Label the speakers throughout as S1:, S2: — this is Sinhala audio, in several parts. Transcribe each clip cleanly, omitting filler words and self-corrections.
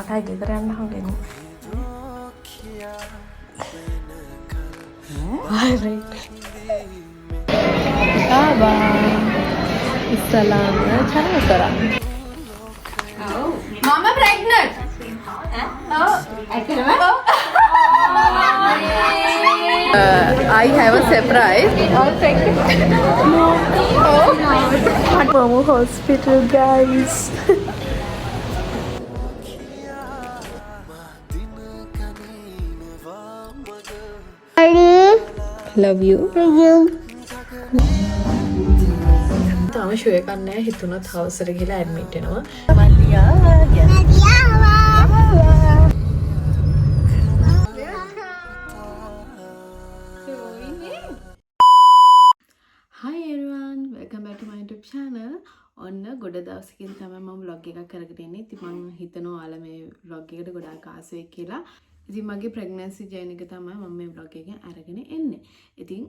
S1: ආකයි ගෙදර යන්න හම්බෙන්නේ. Issalam channel kara.
S2: Mama pregnant.
S1: I have a surprise.
S2: All pregnant.
S1: Mama hospital, guys. Love you. තාම ෂෝ එකක් නැහැ. හිතුණත් හවස් එකට ගිහලා ඇඩ්මිට් වෙනවා. Hi everyone, welcome back to my YouTube channel. ඔන්න ගොඩ දවසකින් තමයි මම vlog එකක් කරගෙන ඉන්නේ. ඉතින් මම හිතනවා ඔයාලා මේ vlog එකට ගොඩාක් ආස වෙයි කියලා. ඉතින් මගේ pregnancy journey එක තමයි මම මේ vlog එකෙන් අරගෙන එන්නේ. ඉතින්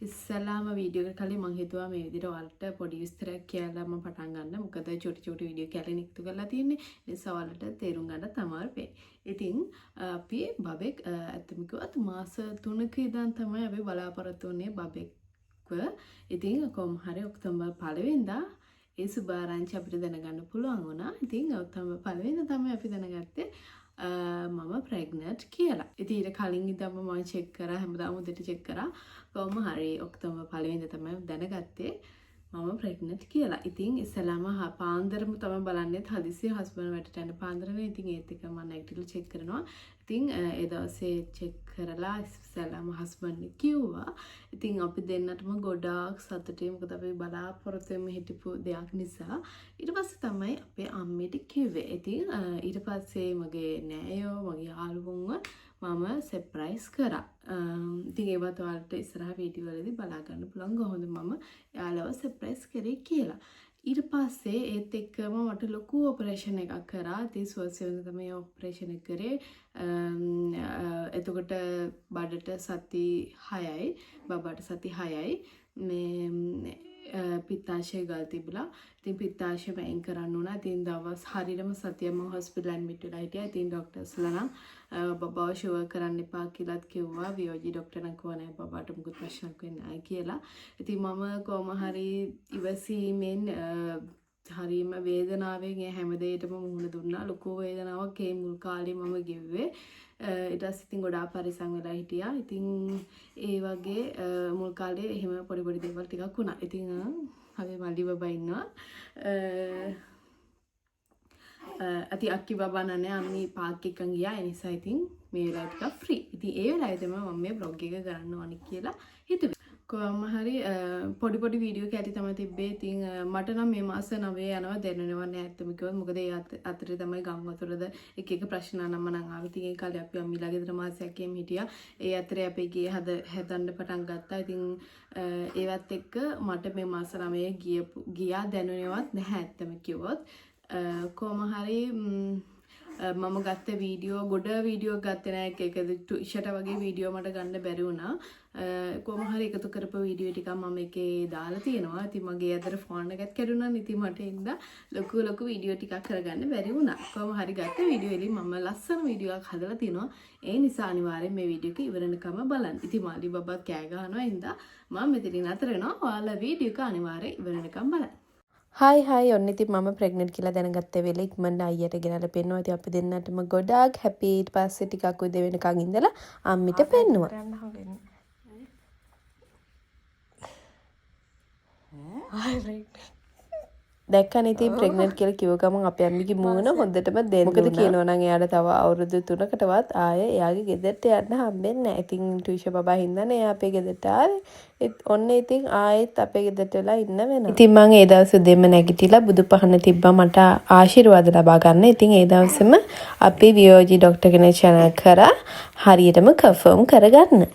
S1: ඉස්සලාම වීඩියෝ එක කලින් මම හිතුවා මේ විදිහට ඔයාලට පොඩි විස්තරයක් කියලා මම පටන් ගන්න. මොකද චුටි වීඩියෝ කැලේ නික්තු කරලා තියෙන්නේ. ඒ නිසා ඔයාලට තේරුම් ගන්න තමයි වෙන්නේ. ඉතින් අපි බබෙක් ඇත්තම කිව්වත් මාස 3ක ඉඳන් තමයි අපි බලාපොරොත්තු වෙන්නේ බබෙක්ව. ඉතින් කොහොම හරි ඔක්තෝබර් 1 වෙනිදා ඒ සුභාරංචි අපිට දැනගන්න පුළුවන් වුණා. ඉතින් ඔක්තෝබර් 1 වෙනිදා තමයි අපි දැනගත්තේ මම ප්‍රෙග්නන්ට් කියලා. ඉතින් ඊට කලින් ඉඳන්ම මම චෙක් කරා හැමදාම උදේට චෙක් කරා. කොහොම හරි ඔක්තෝබර් 1 වෙනිදා තමයි දැනගත්තේ මම ප්‍රෙග්නන්ට් කියලා. ඉතින් ඉස්සලාම පාන්දරම තමයි බලන්නේ හදිසියෙ හස්බන්ඩ් වැඩට යන පාන්දරනේ. ඉතින් ඒත් එක මම නැගිටලා චෙක් කරනවා. ඉතින් ඒ දවසේ චෙක් කරලා ඉස්සලාම හස්බන්ඩ් කිව්වා. ඉතින් අපි දෙන්නටම ගොඩාක් සතුටුයි. මොකද අපි බලාපොරොත්තු වෙමින් හිටපු දෙයක් නිසා. ඊට පස්සේ තමයි අපේ අම්මිට කිව්වේ. ඉතින් ඊට පස්සේ මගේ නෑයෝ මගේ යාළුවෝන්ව මම සර්ප්‍රයිස් කරා. ඉතින් ඒවත් ඔයාලට ඉස්සරහ වීඩියෝ වලදී බලා ගන්න පුළුවන් කොහොමද මම යාළුවව සර්ප්‍රයිස් කරේ කියලා. ඊට පස්සේ ඒත් එක්කම මට ලොකු ඔපරේෂන් එකක් කරා. ඉතින් සුවසෙන්ද තමයි ඔපරේෂන් එක කරේ. එතකොට බඩට සති 6යි බබට සති 6යි මේ පිත්තාශය ගල් තිබුණා. ඉතින් පිත්තාශය වෙන් කරන්න උනා. ඉතින් දවස් හරියටම සතියම හොස්පිටල් ඇඩ්මිට් වෙලා හිටියා. ඉතින් ડોක්ටර්ස්ලා නම් බබාව ෂුවර් කරන්න එපා කියලාත් කිව්වා. වියෝජි ડોක්ටර් නම් කිව්වා නෑ බබාට මුකුත් ප්‍රශ්නයක් වෙන්නේ නැහැ කියලා. ඉතින් මම කොහොම හරි ඉවසීමෙන් හරිම වේදනාවෙන් ඒ හැම දෙයකටම මුහුණ දුන්නා. ලොකු වේදනාවක් ඒ මුල් කාලේ මම ගෙව්වේ. ඊට පස්සේ ඉතින් ගොඩාක් පරිස්සම් වෙලා හිටියා. ඉතින් ඒ වගේ මුල් කාලේ එහෙම පොඩි දේවල් ටිකක් වුණා. ඉතින් අපි මල්ලි බබා ඉන්නවා. අති අක්කි බබා නනේ අම්මි පාක් එකෙන් ගියා. ඒ නිසා ඉතින් මේ වෙලාවට ටිකක් ෆ්‍රී. ඉතින් ඒ වෙලාවේ තමයි මම මේ vlog එක කරන්න ඕනි කියලා හිතුවේ. කොහොම හරි පොඩි වීඩියෝ කැටි තමයි තිබ්බේ. ඉතින් මට නම් මේ මාස 9 යනවා දැනෙනව නෑ ඇත්තම කිව්වොත්. මොකද ඒ අතරේ තමයි ගම් වතුරද එක ප්‍රශ්න නම් ආවා. ඉතින් ඒ කාලේ අපි අම්මිලා ගෙදර මාසයක් එම් හිටියා. ඒ අතරේ අපි ගේ හදන්න පටන් ගත්තා. ඉතින් ඒවත් එක්ක මට මේ මාස 9 ගියා දැනුනේවත් නැහැ ඇත්තම කිව්වොත්. කොහොම හරි මම ගත්ත වීඩියෝ ගොඩ වීඩියෝ ගත්තේ නෑ. එක ටීෂර්ට් වගේ වීඩියෝ මට ගන්න බැරි වුණා. කොහොම හරි එකතු කරපු වීඩියෝ ටිකක් මම එකේ දාලා තියෙනවා. ඉතින් මගේ අතර ෆෝන් එකත් කැඩුණා. ඉතින් මට ඉඳලා ලොකු වීඩියෝ ටිකක් කරගන්න බැරි වුණා. කොහොම හරි ගත්ත වීඩියෝ වලින් මම ලස්සන වීඩියෝ එකක් හදලා තිනවා. ඒ නිසා අනිවාර්යෙන් මේ වීඩියෝ එක ඉවරනකම බලන්න. ඉතින් මාලි බබාත් කෑ ගහනවා. ඉඳලා මම මෙතනින් අතර වෙනවා. ඔයාලා වීඩියෝ එක අනිවාර්යෙන් ඉවරනකම් බලන්න. හයි ඔන්න ඉතින් මම ප්‍රෙග්නන්ට් කියලා දැනගත්ත වෙලේ ඉක්මනට අයියට ගෙනල්ලා පෙන්නුවා. ඉතින් අපි දෙන්නටම ගොඩාක් හැපි. ඊට පස්සේ ටිකක් උදේ වෙනකන් ඉඳලා අම්මිට පෙන්නුවා. දැක්කනේ ඉතින් ප්‍රෙග්නන්ට් කියලා කිව්ව ගමන් අපේ අම්මිගේ මූණ හොඳටම දෙන්න. මොකද කියනවා නම් එයාට තව අවුරුදු 3කටවත් ආයේ එයාගේ ගෙදරට යන්න හම්බෙන්නේ නැහැ. ඉතින් ටීෂර් බබා හින්දානේ එයා අපේ ගෙදරට ආවේ. ඔන්න ඉතින් ආයෙත් අපේ ගෙදරට වෙලා ඉන්න වෙනවා. ඉතින් මම ඒ දවස් උදේම නැගිටලා බුදු පහන තිබ්බා මට ආශිර්වාද ලබා ගන්න. ඉතින් ඒ දවසේම අපි වියෝජි ડોක්ටර් කෙනෙක් channel කරා හරියටම කන්ෆර්ම් කරගන්න.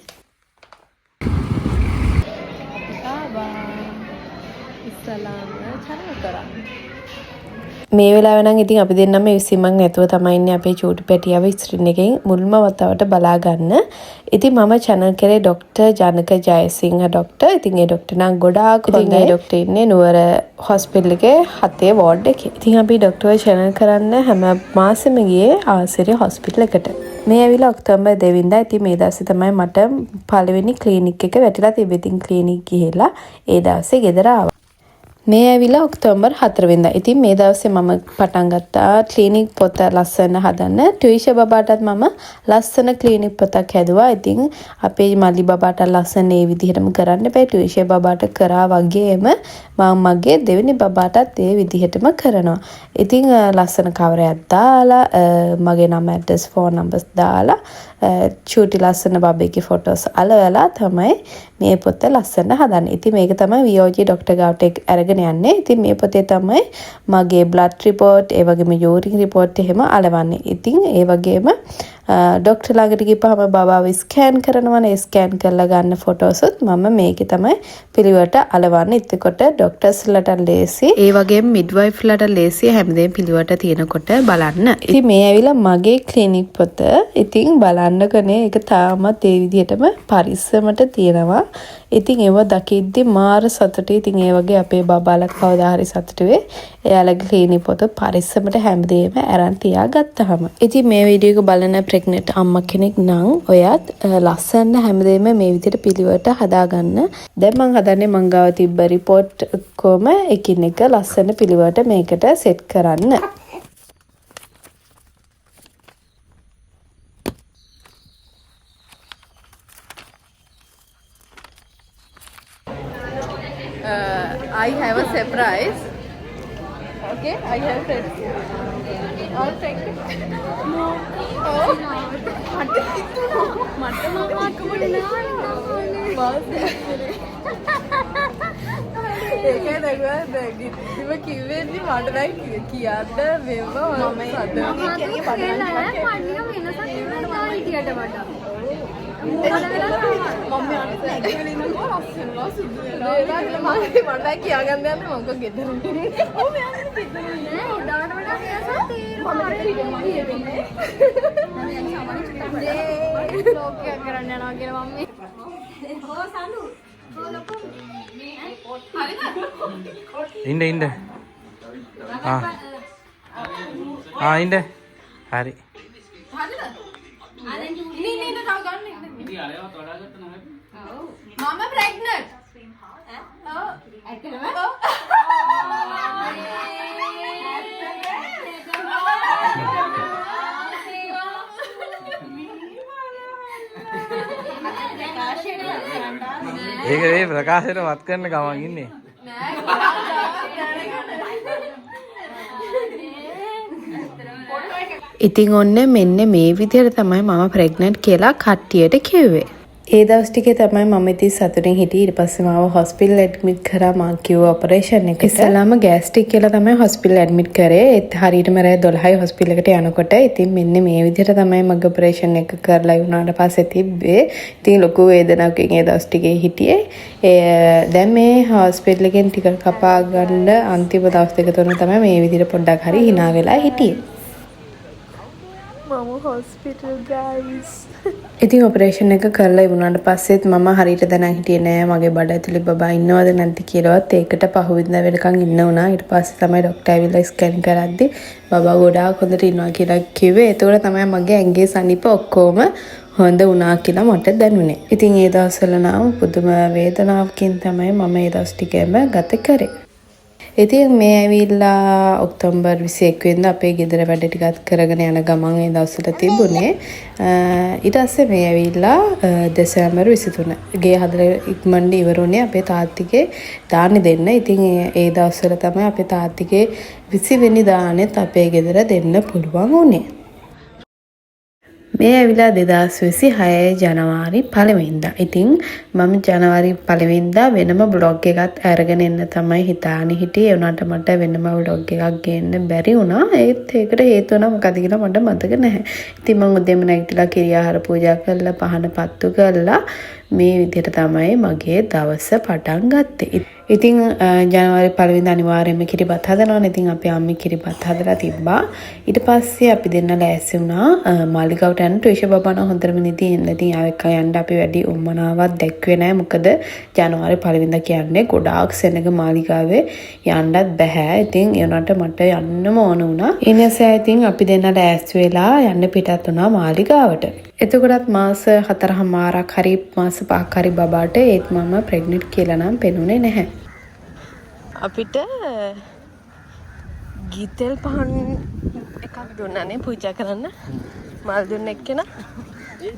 S1: ඉස්සලාම
S3: මේ වෙලාව නම් ඉතින් අපි දෙන්නම විසීමක් නැතුව තමයි ඉන්නේ අපේ චූටි පැටියව ස්ක්‍රීන් එකෙන් මුල්ම වතාවට බලා ගන්න. ඉතින් මම channel කරේ ડોක්ටර් ජනක ජයසිංහ ડોක්ටර්. ඉතින් ඒ ડોක්ටර් නම් ගොඩාක් හොඳයි. ඉතින් ඒ ડોක්ටර් ඉන්නේ නුවර හොස්පිටල් එකේ 7 වෝඩ් එකේ. ඉතින් අපි ડોක්ටර්ව channel කරන්න හැම මාසෙම ගියේ ආසිරිය හොස්පිටල් එකට. මේ ඇවිල්ලා ඔක්තෝබර් 2 වෙනිදා. ඉතින් මේ දවසේ තමයි මට පළවෙනි ක්ලිනික් එක වැටිලා තිබෙ. ඉතින් ක්ලිනික් ගිහිල්ලා ඒ දවසේ ගෙදර ආවා. මේ ඇවිල්ලා ඔක්තෝබර් 4 වෙනිදා. ඉතින් මේ දවසේ මම පටන් ගත්තා ක්ලිනික් පොත ලස්සන හදන්න. ට්විෂා බබාටත් මම ලස්සන ක්ලිනික් පොතක් හැදුවා. ඉතින් අපේ මල්ලි බබාට ලස්සන ඒ විදිහටම කරන්න බෑ. ට්විෂා බබාට කරා වගේම මම මගේ දෙවෙනි බබාටත් ඒ විදිහටම කරනවා. ඉතින් ලස්සන කවරයක් දාලා මගේ නම ඇඩ්‍රස් ෆෝන් නම්බර්ස් දාලා චූටි ලස්සන බබේගේ ෆොටෝස් අලවලා තමයි මේ පොත ලස්සන හදන්නේ. ඉතින් මේක තමයි වියෝජි ડોක්ටර් ගාවට අරගෙන යන්නේ. ඉතින් මේ පොතේ තමයි මගේ බ්ලඩ් රිපෝට්, ඒ වගේම යූරින් රිපෝට් එහෙම අලවන්නේ. ඉතින් ඒ වගේම ડોක්ටර් ළඟට ගිහපම බබාව ස්කෑන් කරනවනේ. ස්කෑන් කරලා ගන්න ෆොටෝසුත් මම මේකේ තමයි පිළිවෙලට අලවන්නේ. එතකොට ડોක්ටර්ස්ලට ලේසි, ඒ වගේම මිඩ්වයිෆ්ලට ලේසි හැමදේම පිළිවෙලට තියෙනකොට බලන්න. ඉතින් මේ ඇවිල්ලා මගේ ක්ලිනික් පොත. ඉතින් බලන්නකනේ ඒක තාමත් ඒ විදිහටම පරිස්සමට තියෙනවා. ඉතින් ඒව දකිද්දි මාර සතුටුයි. ඉතින් ඒ වගේ අපේ බබාලා කවදා හරි සතුටු වෙයි. එයාලගේ ක්ලිනික් පොත පරිස්සමට හැමදේම අරන් තියාගත්තාම. ඉතින් මේ වීඩියෝ එක බලන ප්‍රෙග්නන්ට් අම්මා කෙනෙක් නම් ඔයත් ලස්සන හැමදේම මේ විදිහට පිළිවෙලට හදාගන්න. දැන් මම හදන්නේ මං ගාව තිබ්බ රිපෝට් කොම එකින් එක ලස්සන පිළිවෙලට මේකට සෙට් කරන්න.
S1: I have a surprise. Okay, I have friends. All pregnant? No. Oh. ඒකයි නගුවා ඉව කිව්වෙන්නේ මට නම් කියන්න මෙව මම මට කියාගන්න යන්න මොකක් ගෙදර
S4: ඉන්න ඉන්න ඉන්න හරි
S2: Mama pregnant.
S4: ඒක මේ ප්‍රකාශයට වත් කරන්න ගමන් ඉන්නේ.
S3: ඉතින් ඔන්න මෙන්න මේ විදිහට තමයි මම ප්‍රෙග්නන්ට් කියලා කට්ටියට කිව්වේ. ඒ දවස් ටිකේ තමයි මම ඉතින් සතුටින් හිටියේ. ඊට පස්සේ මාව හොස්පිටල් ඇඩ්මිට් කරා. මං කිව්වා ඔපරේෂන් එකට. ඉස්සෙල්ලාම ගෑස්ට්‍රික් කියලා තමයි හොස්පිටල් ඇඩ්මිට් කරේ. ඒත් හරියටම රෑ 12යි හොස්පිටල් එකට යනකොට ඉතින් මෙන්න මේ විදිහට තමයි මගේ ඔපරේෂන් එක කරලා වුණාට පස්සේ තිබ්බේ. ඉතින් ලොකු වේදනාවකින් ඒ දවස් ටිකේ හිටියේ. දැන් මේ හොස්පිටල් එකෙන් ටිකට් කපා ගන්න අන්තිම දවස් දෙක තුන තමයි මේ විදිහට පොඩ්ඩක් හරි hina වෙලා හිටියේ. මම හොස්පිටල් ගයිස්. ඉතින් ඔපරේෂන් එක කරලා ඉවුණාට පස්සෙත් මම හරියට දැනන් හිටියේ නෑ මගේ බඩ ඇතුලේ බබා ඉන්නවද නැද්ද කියලාවත්. ඒකට පහුවෙන්දා වෙනකන් ඉන්න උනා. ඊට පස්සේ තමයි ડોක්ටර් ඇවිල්ලා ස්කෑන් කරද්දි බබා ගොඩාක් හොඳට ඉන්නවා කියලා කිව්වේ. ඒතකොට තමයි මගේ ඇඟේ සනීප ඔක්කොම හොඳ වුණා කියලා මට දැනුනේ. ඉතින් ඒ දවස්වල නම් පුදුම වේදනාවකින් තමයි මම ඒ දවස් ටිකම ගත කරේ. ඉතින් මේ ඇවිල්ලා ඔක්තෝබර් 21 වෙනිදා අපේ ගෙදර වැඩ ටිකක් කරගෙන යන ගමන් ඒ දවස්වල තිබුණේ. ඊට පස්සේ මේ ඇවිල්ලා දෙසැම්බර් 23 ගේ හදලා ඉක්මනට ඉවරුනේ අපේ තාත්තිගේ දානි දෙන්න. ඉතින් ඒ දවස්වල තමයි අපේ තාත්තිගේ 20 වෙනි දානෙත් අපේ ගෙදර දෙන්න පුළුවන් වුණේ. මේ ඇවිල්ලා 2026 ජනවාරි 1 වෙනිදා. ඉතින් මම ජනවාරි 1 වෙනිදා වෙනම බ්ලොග් එකක් අරගෙන එන්න තමයි හිතානේ හිටියේ. ඒ උනාට මට වෙනම බ්ලොග් එකක් ගේන්න බැරි වුණා. ඒත් ඒකට හේතුව නම් මොකද කියලා මට මතක නැහැ. ඉතින් මම උදේම නැගිටලා කිරි ආහාර පූජා කරලා පහන පත්තු කරලා මේ විදිහට තමයි මගේ දවස පටන් ගත්තේ. ඉතින් ජනවාරි 1 වෙනිදා අනිවාර්යයෙන්ම කිරිබත් හදනවානේ. ඉතින් අපි අම්මි කිරිබත් හදලා තිබ්බා. ඊට පස්සේ අපි දෙන්න ලෑස්ති වුණා මාලිගාවට යන්න. ටුයිෂ බබා නම් හොඳටම නිදි ඉන්න. ඉතින් ආයෙත් යන්න අපි වැඩි උම්මනාවක් දැක්ුවේ නැහැ. මොකද ජනවාරි 1 වෙනිදා කියන්නේ ගොඩාක් සෙනග මාලිගාවේ යන්නත් බෑ. ඉතින් ඒ උනට මට යන්නම ඕන වුණා. ඒ නිසා ඉතින් අපි දෙන්න ලෑස්ති වෙලා යන්න පිටත් වුණා මාලිගාවට. එතකොටත් මාස 4මාරක් හරි මාස 5ක් හරි බබාට ඒත් මම ප්‍රෙග්නන්ට් කියලා නම් පෙනුනේ නැහැ. අපිට ගිතෙල් පහන් එකක් දුන්නානේ පූජා කරන්න. මල් දුන්න එක්කෙනා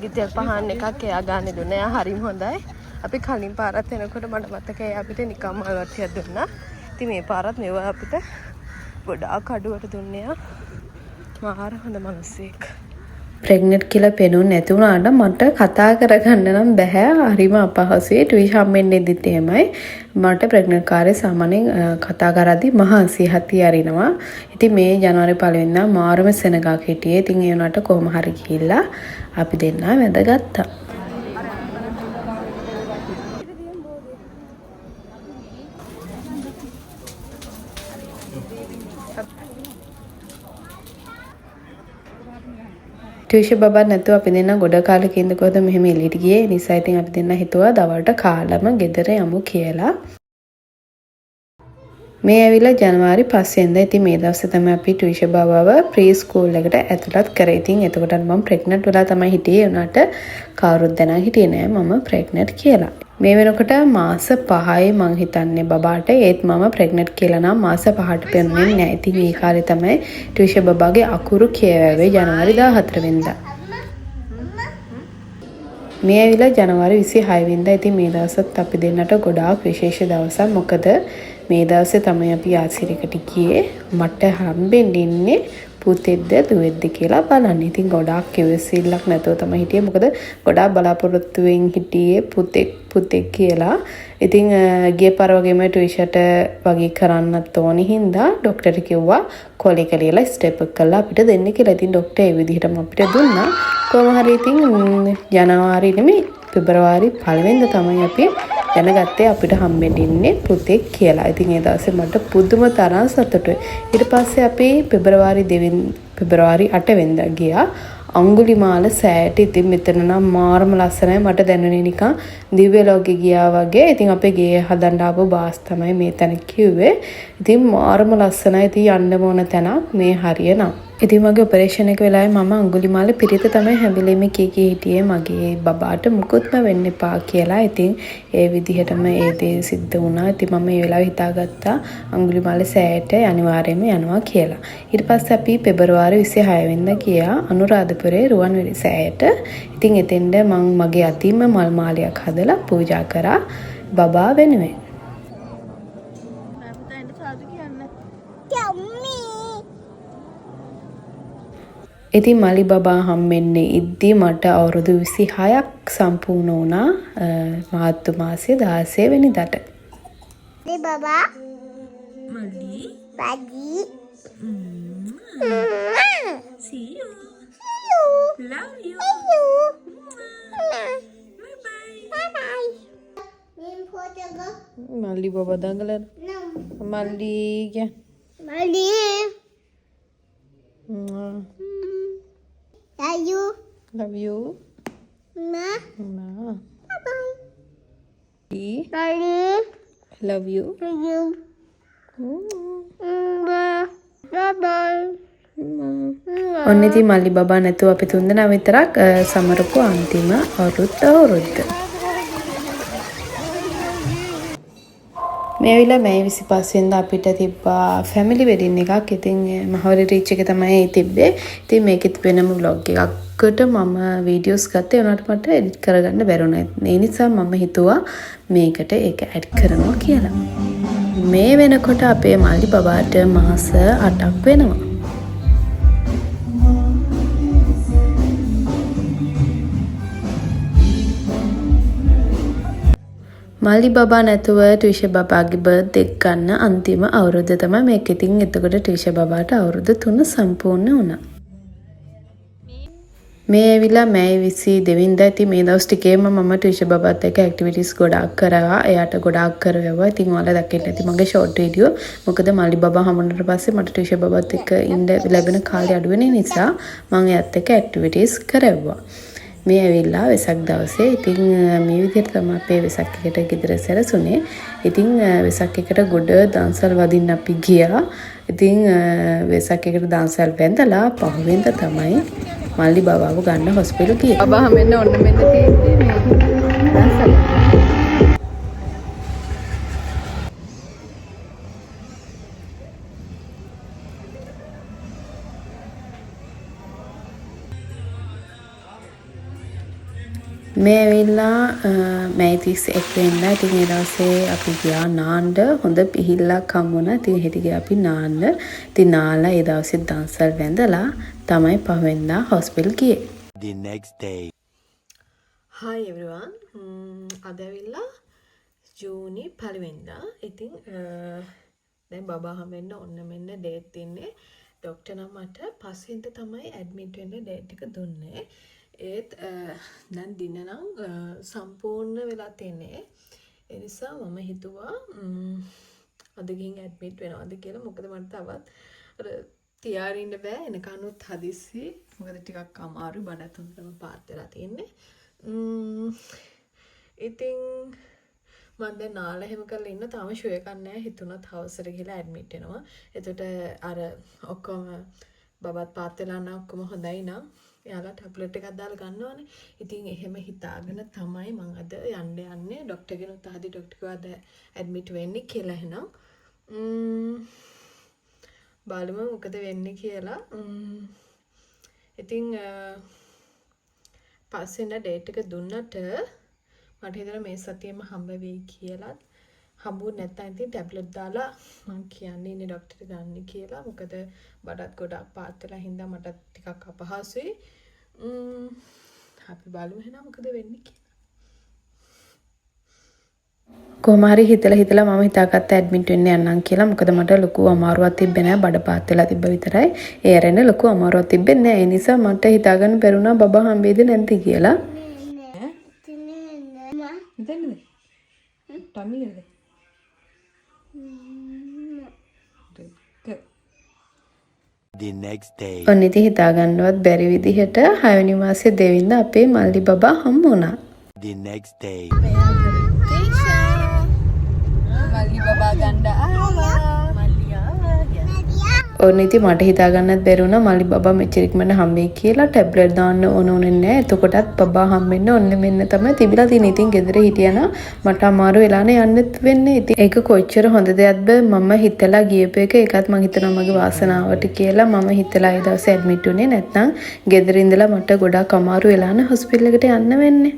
S3: ගිතෙල් පහන් එකක් එයා ගානේ දුන්නා. එයා හරිම හොඳයි. අපි කලින් පාරත් එනකොට මට මතකයි අපිට නිකම් මල් වට්ටියක් දුන්නා. ඉතින් මේ පාරත් මේවා අපිට ගොඩාක් අඩුවට දුන්නේ. මාර හොඳ මිනිස්සෙක්. ප්‍රෙග්නන්ට් කියලා පෙනුනේ නැති වුණාට මට කතා කරගන්න නම් බෑ. හරිම අපහසුයි. ට්විෂ් හම්බෙන්නේදිත් එහෙමයි. මට ප්‍රෙග්නන්ට් කාර්යය සාමාන්‍යයෙන් කතා කරද්දී මහන්සිය හති අරිනවා. ඉතින් මේ ජනවාරි 1 වෙනිදා මාරුම සෙනගක් හිටියේ. ඉතින් ඒ වුණාට කොහොම හරි ගිහිල්ලා අපි දෙන්නා වැඳගත්තා. ට්විෂ බබා නැතුව අපි දෙන්න ගොඩ කාලෙක ඉඳකොද මෙහෙම එළියට ගියේ. ඒ නිසා ඉතින් අපි දෙන්න හිතුවා දවල්ට කාලම ගෙදර යමු කියලා. මේ ඇවිල්ලා ජනවාරි 5 වෙනිදා. ඉතින් මේ දවසේ තමයි අපි ට්විෂ බබාව ප්‍රී ස්කූල් එකට ඇතුළත් කරේ. ඉතින් එතකොටත් මම ප්‍රෙග්නන්ට් වෙලා තමයි හිටියේ. උනාට කවුරුත් දැනන් හිටියේ නෑ මම ප්‍රෙග්නන්ට් කියලා. මේ වෙනකොට මාස 5යි මං හිතන්නේ බබාට. ඒත් මම ප්‍රෙග්නන්ට් කියලා නම් මාස 5ට පෙන්වන්නේ නෑ. ඉතින් මේ කාලේ තමයි ට්විෂ බබාගේ අකුරු කියවුවේ ජනවාරි 14 වෙනිදා. මේ ඇවිල්ලා ජනවාරි 26 වෙනිදා. ඉතින් මේ දවසත් අපි දෙන්නට ගොඩාක් විශේෂ දවසක්. මොකද මේ දවසේ තමයි අපි ආසිරිකට ගියේ. මට හම්බෙන්න ඉන්නේ පුතෙක්ද දුවෙක්ද කියලා බලන්න. ඉතින් ගොඩාක් කෙවසිල්ලක් නැතුව තමයි හිටියේ. මොකද ගොඩාක් බලාපොරොත්තුවෙන් හිටියේ පුතෙක් කියලා. ඉතින් ගිය පාර වගේම ට්විෂට වගේ කරන්නත් ඕනි හින්දා ડોක්ටර් කිව්වා කොලේක ලියලා ස්ටෙප් එක කරලා අපිට දෙන්න කියලා. ඉතින් ડોක්ටර් ඒ විදිහටම අපිට දුන්නා. කොහොම හරි ඉතින් ජනවාරි නෙමෙයි පෙබරවාරි 1 වෙනිදා තමයි අපි දැනගත්තේ අපිට හම්බෙන්න ඉන්නේ පුතෙක් කියලා. ඉතින් ඒ දවසේ මට පුදුම තරම් සතුටුයි. ඊට පස්සේ අපි පෙබරවාරි 8 වෙනිදා ගියා අඟුලිමාල සෑයට. ඉතින් මෙතන නම් මාරම ලස්සනයි. මට දැනුනේ නිකන් දිව්‍ය ලෝකෙ ගියා වගේ. ඉතින් අපේ ගේ හදන්න ආපු බාස් තමයි මේ තැන කිව්වේ. ඉතින් මාරම ලස්සනයි. ඉතින් යන්න ඕන තැනක් මේ හරිය නම්. ඉතින් මගේ ඔපරේෂන් එක වෙලාවේ මම අඟුලිමාල පිරිත තමයි හැබැයි කී හිටියේ මගේ බබාට මුකුත්ම වෙන්න එපා කියලා. ඉතින් ඒ විදිහටම ඒ දේ සිද්ධ වුණා. ඉතින් මම ඒ වෙලාවේ හිතාගත්තා අඟුලිමාල සෑයට අනිවාර්යයෙන්ම යනවා කියලා. ඊට පස්සේ අපි පෙබරවාරි 26 වෙනිදා ගියා අනුරාධපුරේ රුවන්වැලි සෑයට. ඉතින් එතෙන්ද මම මගේ අතින්ම මල් මාලයක් හදලා පූජා කරා බබා වෙනුවෙන්. ඉතින් මලි බබා හම්බෙන්නේ ඉද්දි මට අවුරුදු 26ක් සම්පූර්ණ වුණා මාර්තු මාසේ 16 වෙනිදාට.
S2: Hey, Baba. Mali. Bagi. See you. See you. Love you. Love you. Bye bye. Bye bye. Name Portugal.
S3: මල්ලි බබා දඟලන.
S2: No.
S3: මල්ලි කිය.
S2: Mali. Love you.
S3: love you.
S2: Ma.
S3: Ma.
S2: Bye bye.
S3: E.
S2: Mali.
S3: love you.
S2: Love you. Bye bye.
S3: ඔන්න ඉතින් මල්ලි බබා නැතුව අපි තුන්දෙනා විතරක් සමරපු අන්තිම අවුරුද්ද. මේ ඇවිල්ලා මේ 25 වෙනිදා අපිට තිබ්බා ෆැමිලි වෙඩින් එකක්. ඉතින් මහවැලි රීච් එකේ තමයි තිබ්බේ. ඉතින් මේකෙත් වෙනම vlog එකකට මම වීඩියෝස් ගත්තේ. උනාට මට එඩිට් කරගන්න බැරුණා. ඒ නිසා මම හිතුවා මේකට ඒක ඇඩ් කරනවා කියලා. මේ වෙනකොට අපේ මල්ලි බබාට මාස 8ක් වෙනවා. මල්ලි බබා නැතුව ට්විෂ බබාගේ බර්ත්ඩේ එක ගන්න අන්තිම අවුරුද්ද තමයි මේක. ඉතින් එතකොට ට්විෂ බබාට අවුරුදු 3 සම්පූර්ණ වුණා. මේ ඇවිල්ලා මැයි 22 වෙනිදා ඉතින් මේ දවස් ටිකේම මම ටියුෂන් බබාත් එක්ක ඇක්ටිවිටීස් ගොඩාක් කරා. එයාට ගොඩාක් කරවුවා. ඉතින් ඔයාලා දැක්කේ නැති මගේ ෂෝට් වීඩියෝ. මොකද මල්ලි බබා හමුනට පස්සේ මට ටියුෂන් බබාත් එක්ක ඉන්න ලැබෙන කාලය අඩු වෙන නිසා මම එයාත් එක්ක ඇක්ටිවිටීස් කරවුවා. මේ ඇවිල්ලා වෙසක් දවසේ ඉතින් මේ විදිහට තමයි අපේ වෙසක් එකට ගෙදර සැරසුනේ. ඉතින් වෙසක් එකට ගොඩ දන්සල් වදින්න අපි ගියා. ඉතින් වෙසක් එකට දන්සල් වැඳලා පහුවෙන්ද තමයි මල්ලි බබාව ගන්න හොස්පිටල් ගියේ. බබා හැමෙන්න ඔන්න මෙන්න තියෙන්නේ මේ දන්සල්. මේ ඇවිල්ලා මැයි 31 වෙනිදා ඉතින් ඒ දවසේ අපි ගියා නාන්න හොඳ පිහිල්ලක් හම්බුණා. ඉතින් හෙට ගියා අපි නාන්න. ඉතින් නාලා ඒ දවසේ දන්සල් වැඳලා තමයි පහුවෙන්දා හොස්පිටල් ගියේ.
S5: The next day.
S3: Hi everyone. අද ඇවිල්ලා ජූනි 1 වෙනිදා. ඉතින් දැන් බබා හැමෙන්න ඔන්න මෙන්න ඩේට් තින්නේ. ડોක්ටර් නම් මට පස්වෙනිද තමයි ඇඩ්මිට් වෙන්න ඩේට් එක දුන්නේ. ඒත් දැන් දින නම් සම්පූර්ණ වෙලා තියෙන්නේ. ඒ නිසා මම හිතුවා අද ගිහින් ඇඩ්මිට් වෙනවද කියලා. මොකද මට තවත් අර තියාගෙන ඉන්න බෑ. එනකනුත් හදිස්සි. මොකද ටිකක් අමාරු බඩත් හොඳටම පාත් වෙලා තියෙන්නේ. ඉතින් මම දැන් නාලා හැම කරලා ඉන්න තාම ෂුවර් එකක් නැහැ. හිතුණා හවසට ගිහලා ඇඩ්මිට් වෙනවා. එතකොට අර ඔක්කොම බබත් පාත් වෙලා නම් ඔක්කොම හොඳයි නම් එයාලා ටැබ්ලට් එකක් දාලා ගන්නවනේ. ඉතින් එහෙම හිතාගෙන තමයි මම අද යන්නේ. ડોක්ටර් කෙනෙක් අහදී ડોක්ටර් කිව්වා අද ඇඩ්මිට් වෙන්නේ කියලා. එහෙනම් බලමු මොකද වෙන්නේ කියලා. ඉතින් පස්සෙන්ද ඩේට් එක දුන්නට මට හිතෙනවා මේ සතියේම හම්බ වෙයි කියලා. හම්බුනේ නැත්නම් ඉතින් ටැබ්ලට් දාලා මම කියන්නේ ඉන්නේ ડોක්ටර් ගන්න කියලා. මොකද බඩත් ගොඩක් පාත් වෙලා හින්දා මට ටිකක් අපහසුයි. අපි බලමු එහෙනම් මොකද වෙන්නේ කියලා. කොහොම හරි හිතලා මම හිතාගත්ත ඇඩ්මිට් වෙන්න යන්නම් කියලා. මොකද මට ලොකු අමාරුවක් තිබ්බේ නැහැ. බඩ පාත් වෙලා තිබ්බ විතරයි. ඒ ඇරෙන්න ලොකු අමාරුවක් තිබ්බේ නැහැ. ඒ නිසා මට හිතාගන්න බැරුණා බබා හම්බෙයිද නැද්ද කියලා.
S1: හිතන්නද? ටම්මියද?
S5: The next day.
S3: ඔන්න ඉතින් හිතාගන්නවත් බැරි විදිහට 6 වෙනි මාසේ 2 වෙනිදා අපේ මල්ලි බබා හම්බ වුණා.
S5: The next day.
S1: මල්ලි බබා ගන්න ආවා. මල්ලි ආවා.
S3: ඔන්න ඉතින් මට හිතාගන්නත් බැරි වුණා මල්ලි බබා මෙච්චර ඉක්මනට හම්බෙයි කියලා. ටැබ්ලට් දාන්න ඕනේ නැහැ. එතකොටත් බබා හම්බෙන්න ඔන්න මෙන්න තමයි තිබිලා තියෙන්නේ. ඉතින් ගෙදර හිටියනම් මට අමාරු වෙලානේ යන්නත් වෙන්නේ. ඉතින් ඒක කොච්චර හොඳ දෙයක්ද මම හිතලා ගියපු එක. ඒකත් මම හිතනවා මගේ වාසනාවට කියලා මම හිතලා ඒ දවසේ ඇඩ්මිට් වුණේ. නැත්නම් ගෙදර ඉඳලා මට ගොඩක් අමාරු වෙලානේ හොස්පිටල් එකට යන්න වෙන්නේ.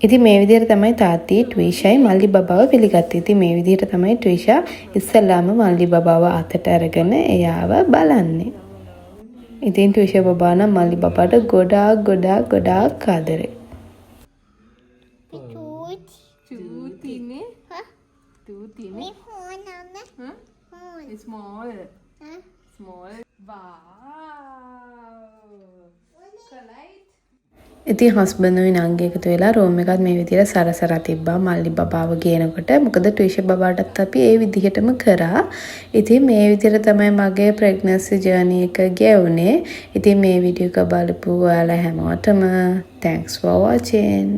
S3: ඉතින් මේ විදිහට තමයි තාත්ති ට්විෂායි මල්ලි බබාව පිළිගත්තේ. ඉතින් මේ විදිහට තමයි ට්විෂා ඉස්සල්ලාම මල්ලි බබාව අතට අරගෙන එයාව බලන්නේ. ඉතින් ට්විෂා බබා නම් මල්ලි බබාට ගොඩාක් ආදරේ.
S1: Tutine. Tutine. Small. Small. Wow. Light.
S3: ඉතින් හස්බන්ඩ්ුයි නංගි එකතු වෙලා රූම් එකත් මේ විදිහට සරසරා තිබ්බා මල්ලි බබාව ගේනකොට. මොකද ට්විෂා බබාටත් අපි ඒ විදිහටම කරා. ඉතින් මේ විදිහට තමයි මගේ ප්‍රෙග්නන්සි ජර්නි එක ගෙවුනේ. ඉතින් මේ වීඩියෝ එක බලපු ඔයාලා හැමෝටම thanks for watching.